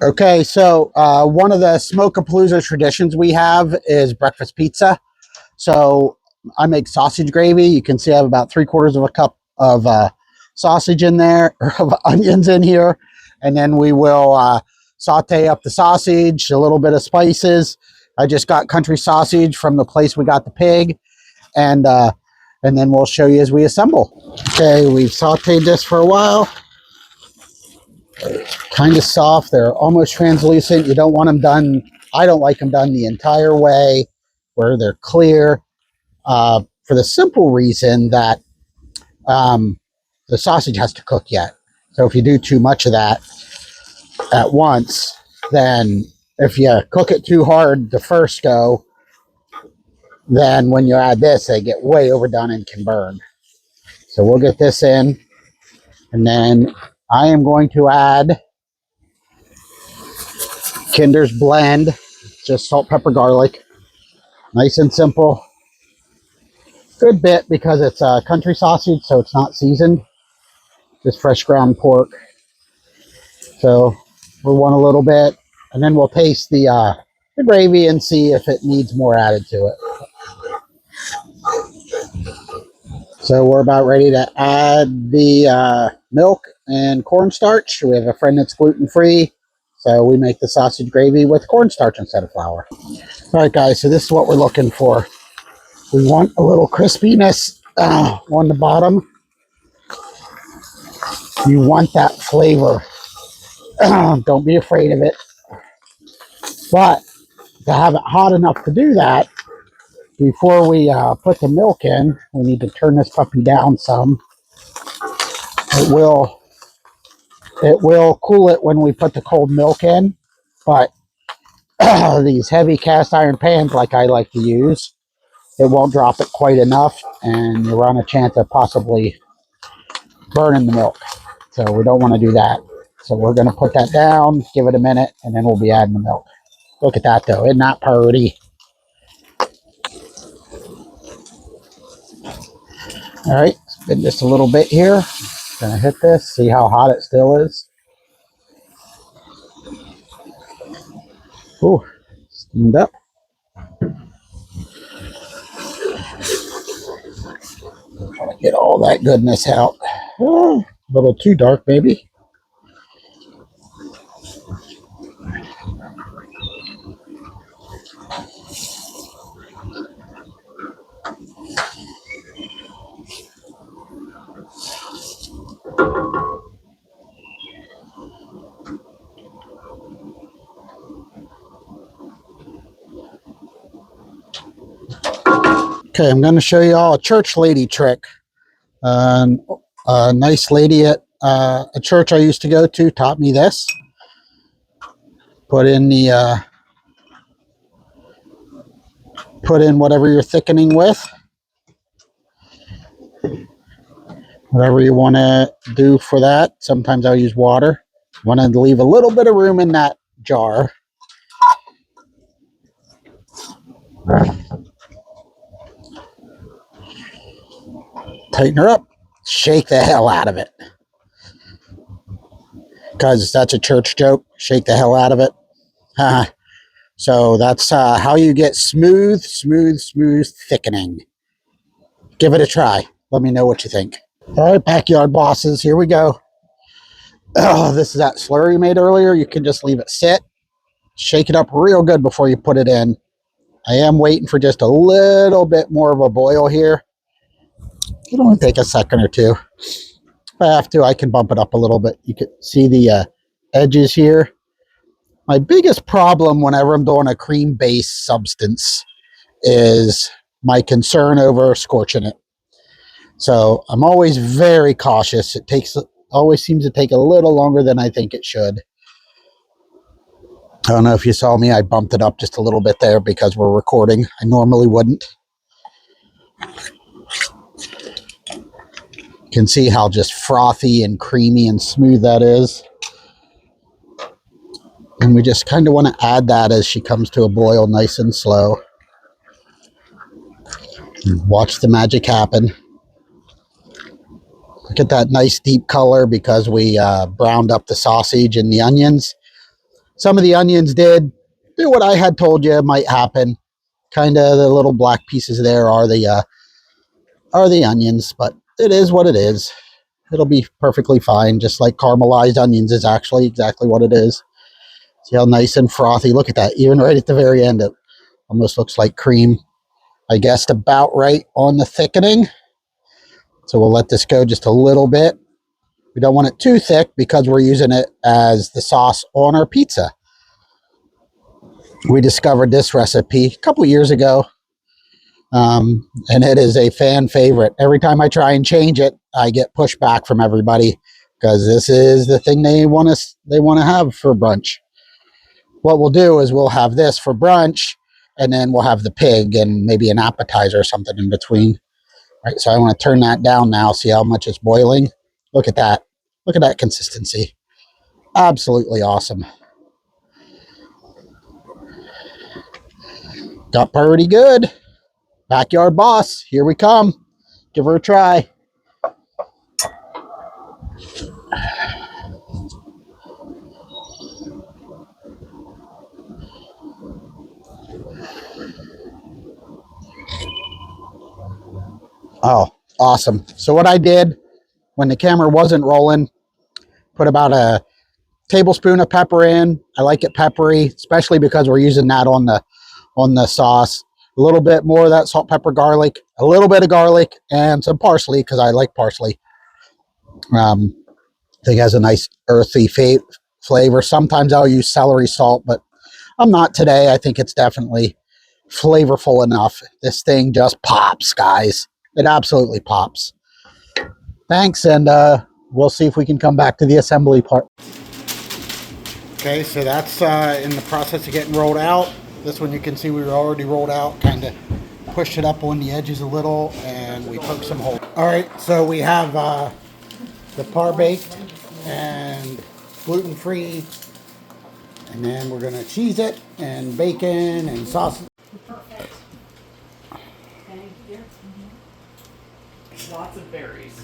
Okay, so one of the Smokeapalooza traditions we have is breakfast pizza. So I make sausage gravy. You can see I have about 3/4 of a cup of sausage in there, or of onions in here. And then we will saute up the sausage, a little bit of spices. I just got country sausage from the place we got the pig. And then we'll show you as we assemble. Okay, we've sauteed this for a while. Kind of soft. They're almost translucent. You don't want them done. I don't like them done the entire way where they're clear, for the simple reason that the sausage has to cook yet. So if you do too much of that at once, then if you cook it too hard the first go, then when you add this, they get way overdone and can burn. So we'll get this in, and then I am going to add Kinder's blend, just salt, pepper, garlic. Nice and simple. Good bit because it's a country sausage, so it's not seasoned. Just fresh ground pork. So we'll want a little bit, and then we'll taste the gravy and see if it needs more added to it. So we're about ready to add the milk and cornstarch. We have a friend that's gluten-free, so we make the sausage gravy with cornstarch instead of flour. All right, guys, so this is what we're looking for. We want a little crispiness on the bottom. You want that flavor. Don't be afraid of it. But to have it hot enough to do that, before we put the milk in, we need to turn this puppy down some. It will cool it when we put the cold milk in, but these heavy cast iron pans like I like to use, it won't drop it quite enough, and you run a chance of possibly burning the milk. So we don't want to do that. So we're going to put that down, give it a minute, and then we'll be adding the milk. Look at that, though. Isn't that pretty? All right, spin just a little bit here. Gonna hit this, see how hot it still is. Ooh, steamed up. Trying to get all that goodness out. Oh, a little too dark, maybe. Okay, I'm going to show you all a church lady trick. A nice lady at a church I used to go to taught me this. Put in whatever you're thickening with, whatever you want to do for that. Sometimes I'll use water. Want to leave a little bit of room in that jar. Tighten her up. Shake the hell out of it. Because that's a church joke. Shake the hell out of it. So that's how you get smooth thickening. Give it a try. Let me know what you think. All right, backyard bosses, here we go. Oh, this is that slurry you made earlier. You can just leave it sit. Shake it up real good before you put it in. I am waiting for just a little bit more of a boil here. It'll only take a second or two. If I have to, I can bump it up a little bit. You can see the edges here. My biggest problem whenever I'm doing a cream-based substance is my concern over scorching it. So I'm always very cautious. It always seems to take a little longer than I think it should. I don't know if you saw me. I bumped it up just a little bit there because we're recording. I normally wouldn't. You can see how just frothy and creamy and smooth that is. And we just kind of want to add that as she comes to a boil nice and slow. And watch the magic happen. Look at that nice deep color because we browned up the sausage and the onions. Some of the onions did do what I had told you might happen. Kind of the little black pieces there are the onions, but it is what it is. It'll be perfectly fine, just like caramelized onions is actually exactly what it is. See how nice and frothy. Look at that. Even right at the very end, it almost looks like cream. I guessed about right on the thickening. So we'll let this go just a little bit. We don't want it too thick because we're using it as the sauce on our pizza. We discovered this recipe a couple years ago, and it is a fan favorite. Every time I try and change it, I get pushback from everybody because this is the thing they want to have for brunch. What we'll do is we'll have this for brunch, and then we'll have the pig and maybe an appetizer or something in between. Right, so I want to turn that down now, see how much it's boiling. Look at that. Look at that consistency. Absolutely awesome. Got pretty good. Backyard boss, here we come. Give her a try. Oh, awesome. So what I did when the camera wasn't rolling, put about a tablespoon of pepper in. I like it peppery, especially because we're using that on the sauce. A little bit more of that salt, pepper, garlic, a little bit of garlic, and some parsley because I like parsley. I think it has a nice earthy flavor. Sometimes I'll use celery salt, but I'm not today. I think it's definitely flavorful enough. This thing just pops, guys. It absolutely pops. Thanks, and we'll see if we can come back to the assembly part. Okay, so that's in the process of getting rolled out. This one you can see we were already rolled out, kind of pushed it up on the edges a little, and we poked some holes. All right, so we have the par baked and gluten-free, and then we're gonna cheese it and bacon and sausage. Perfect. Thank you. Lots of berries.